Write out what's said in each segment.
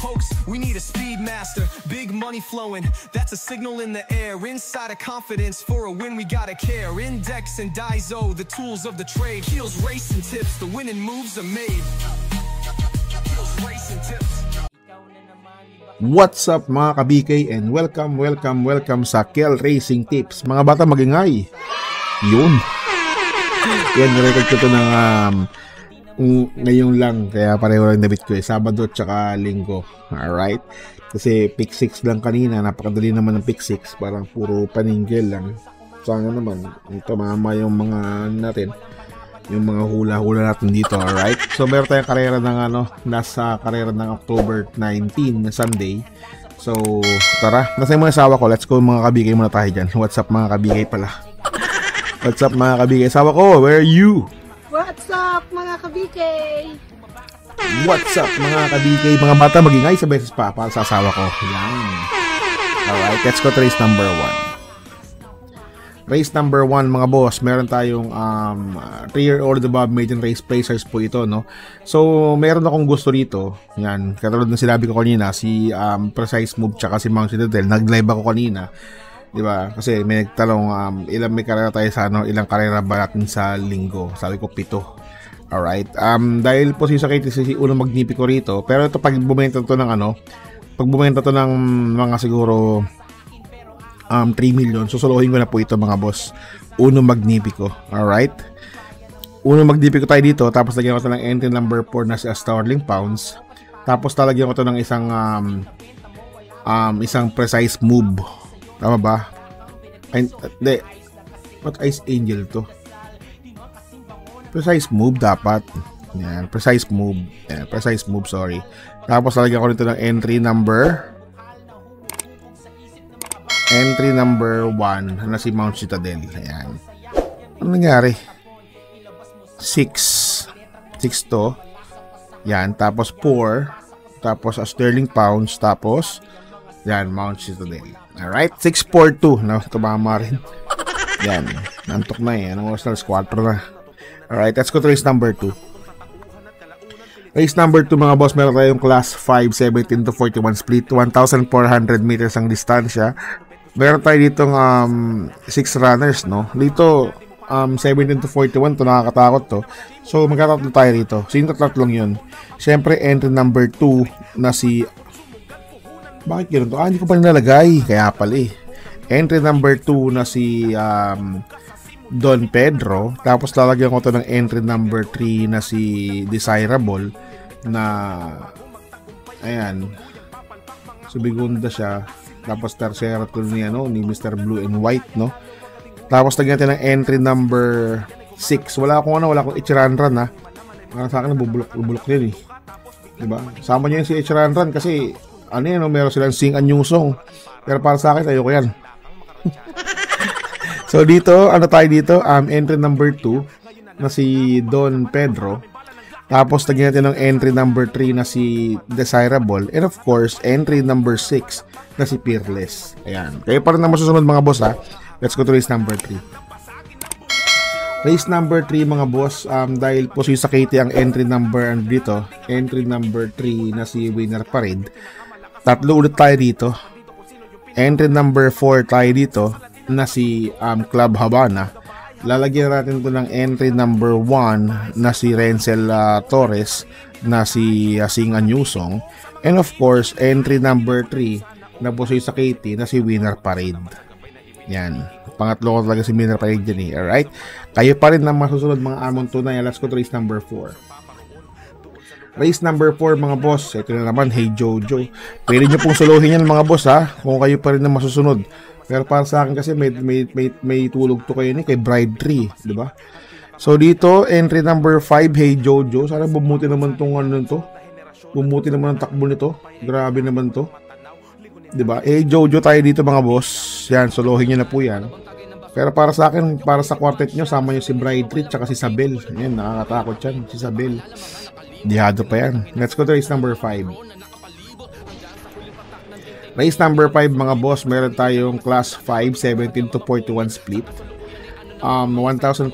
hoax, we need a speed master. Big money flowing, that's a signal in the air. Inside of confidence, for a win we gotta care. Index and Daiso, the tools of the trade. Heels, racing tips, the winning moves are made. Heels, racing tips. What's up mga ka-BK and welcome sa Kel Racing Tips. Mga bata magingay. Yun. Yan, record ko to ng ngayon lang, kaya pareho lang nabit ko Sabado at saka Linggo. Alright? Kasi pick 6 lang kanina, napakadali naman ng pick 6, parang puro paninggil lang. Sana naman, ito mama yung mga natin, yung mga hula-hula natin dito. Alright? So meron tayong karera ng nasa karera ng October 19 na Sunday. So tara, nasa yung mga asawa ko. Let's go mga kabigay muna tayo dyan. What's up mga kabigay pala? What's up mga kabigay? Asawa ko, where are you? What's up mga kabikay? What's up mga kabikay? Mga bata magingay sa beses pa para sa asawa ko. Yan. Alright, let's go to race number 1. Race number 1 mga boss, meron tayong 3-year-old above maiden race placers po ito, no? So, meron akong gusto rito. Yan, katulad ng sinabi ko kanina, si Precise Move tsaka si Mount Citadel. Nag-live ako kanina. Diba? Kasi may nagtanong ilang may karera tayo sa ilang karera ba natin sa linggo. Sabi ko 7. Alright. Dahil po si Sakiti si unang magnipi ko rito. Pero ito pag bumenta to ng pag bumenta to ng mga siguro 3 million, susuluhin ko na po ito mga boss. Unang magnipi ko. Alright. Unang magnipi ko tayo dito. Tapos lagyan ko ito ng entry number 4 na si Sterling Pounds. Tapos talagyan ko ito ng isang Precise Move. Tama ba? Hindi. What Ice Angel to? Precise Move dapat. Yan. Precise Move. Yan. Precise Move, sorry. Tapos lalagyan ko nito ng entry number 1 na si Mount Citadel. Ayan. Ano nangyari? 6 to. Yan. Tapos 4. Tapos Sterling Pounds. Tapos yan. Mount Citadel. Alright, 642 na tumama rin. Yan, nantok na Anong oras na? 4 na. Alright, let's go to race number 2. Race number 2 mga boss, meron tayong class 5, 17 to 41 split, 1,400 meters ang distansya. Meron tayo ditong 6 runners, no? Dito, 17 to 41, to nakakatakot to. So, magkatatlo tayo rito. Sino tatlong yun? Siyempre, entry number 2 na si... Bakit gano'n to? Hindi ko pa nilalagay. Kaya pala Entry number 2 na si Don Pedro. Tapos lalagyan ko to ng entry number 3 na si Desirable. Na ayan. Subigunda siya. Tapos tercera to ni Mr. Blue and White, no? Tapos lagyan natin ng entry number 6. Wala akong Ichiranran, ha. Para sa akin nabubulok din Diba? Sama niyo yung si Ichiranran kasi meron silang Sing Anyusong. Pero para sa akin, ayoko yan. So dito, tayo dito? Entry number 2 na si Don Pedro. Tapos lagyan natin ng entry number 3 na si Desirable. And of course, entry number 6 na si Peerless. Ayan. Kayo pa rin na masusunod mga boss, ha. Let's go to race number 3. Race number 3 mga boss, dahil po si Sakiti ang entry number dito. Entry number 3 na si Winner Parade. Tatlo ulit tayo dito. Entry number 4 tayo dito na si Club Habana. Lalagyan natin ito ng entry number 1 na si Renzel Torres na si Sing Anyusong. And of course, entry number 3 na po si Sakiti na si Winner Parade. Yan. Pangatlo ko talaga si Winner Parade dyan Alright? Kayo pa rin na masusunod mga amon tunay. Let's go to race number 4. Race number 4 mga boss. Ito na naman, Hey Jojo. Pwede nyo pong suluhin yan mga boss, ha. Kung kayo pa rin na masusunod. Pero para sa akin kasi may tulog to kayo kay Bride 3, di ba? So dito, entry number 5, Hey Jojo. Sana bumuti naman tong to. Bumuti naman ang takbo nito. Grabe naman to. Di ba? Hey Jojo tayo dito mga boss. Yan, suluhin nyo na po yan. Pero para sa akin, para sa quartet nyo, sama nyo si Bride 3 tsaka si Sabel. Yan, nakakatakot yan. Si Sabel. Dihado pa yan. Let's go to race number 5. Race number 5 mga boss, meron tayong class 5, 17 to 41 split. 1,400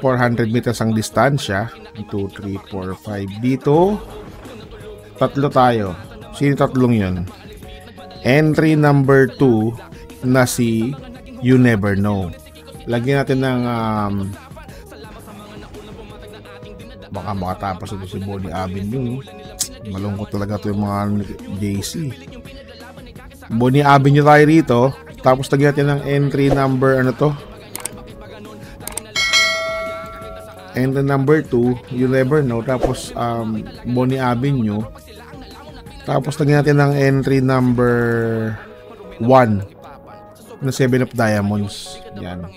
meters ang distansya. 1, 2, 3, 4, 5 dito. Tatlo tayo. Sino tatlong yun? Entry number 2 na si You Never Know. Lagyan natin ng baka makatapos ito si Bonnie Avenue. Malungkot talaga ito yung mga JC. Bonnie Avenue tayo rito. Tapos lagyan natin ng entry number ano to? Entry number 2, You Never Know. Tapos Bonnie Avenue. Tapos lagyan natin ng entry number 1 na 7 of Diamonds. Yan.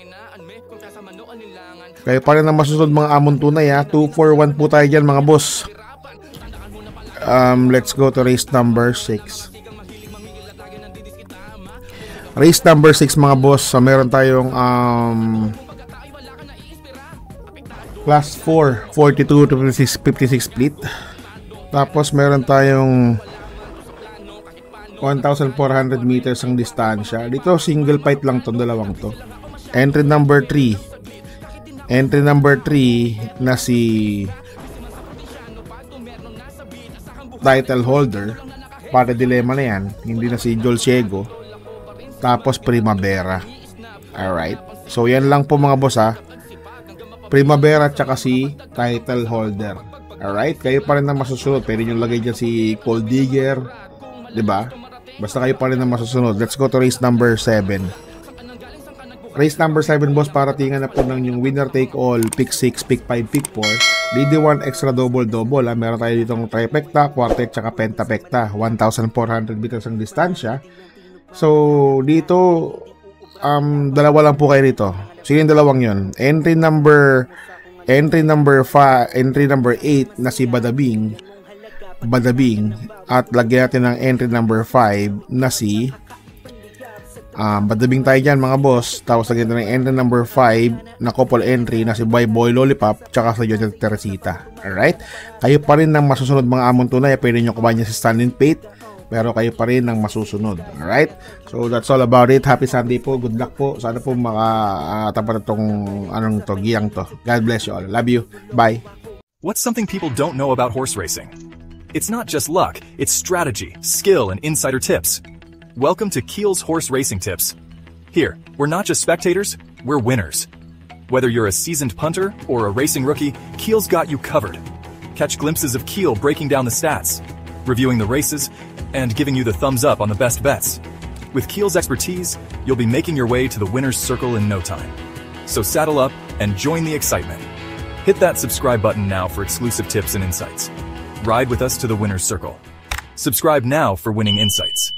Kaya pa rin ang masusunod mga amon tunay ha. 2-4-1 po tayo dyan mga boss. Let's go to race number 6. Race number 6 mga boss. So, meron tayong class 4, 42 to 56 split. Tapos meron tayong 1,400 meters ang distansya. Dito single fight lang to, dalawang to. Entry number 3. Entry number 3 na si title holder. Para dilemma na yan. Hindi na si Joel Ciego. Tapos Primavera. Alright. So yan lang po mga boss ha. Primavera tsaka si title holder. Alright, kayo pa rin ang masusunod. Pwede nyo lagay dyan si Gold Digger, diba? Basta kayo pa rin ang masusunod. Let's go to race number 7. Race number 7 boss, paratingan na po ng yung winner take all, pick 6, pick 5, pick 4, DD1 extra double. Meron tayo ditong trifecta, quartet tsaka pentapecta. 1,400 meters ang distansya. So dito dalawa lang po kayo rito. Sino yung dalawang yun? Entry number 8 na si Badabing. At lagyan natin ng entry number 5 na si Badabing tayo dyan mga boss. Tapos lagyan natin ng entry number 5 na couple entry na si Boy Lollipop tsaka sa Jojo Teresita. Alright? Kayo pa rin ng masusunod mga amon tunay. Pwede nyo kumain niya si Stanley Pate, pero kayo pa rin ang masusunod. Alright? So that's all about it. Happy Sunday po. Good luck po. Sana po makatapat itong giyang to. God bless you all. Love you. Bye. What's something people don't know about horse racing? It's not just luck, it's strategy, skill, and insider tips. Welcome to Keel's Horse Racing Tips. Here, we're not just spectators, we're winners. Whether you're a seasoned punter or a racing rookie, Keel's got you covered. Catch glimpses of Keel breaking down the stats, reviewing the races, and giving you the thumbs up on the best bets. With Keel's expertise, you'll be making your way to the winner's circle in no time. So saddle up and join the excitement. Hit that subscribe button now for exclusive tips and insights. Ride with us to the winner's circle. Subscribe now for winning insights.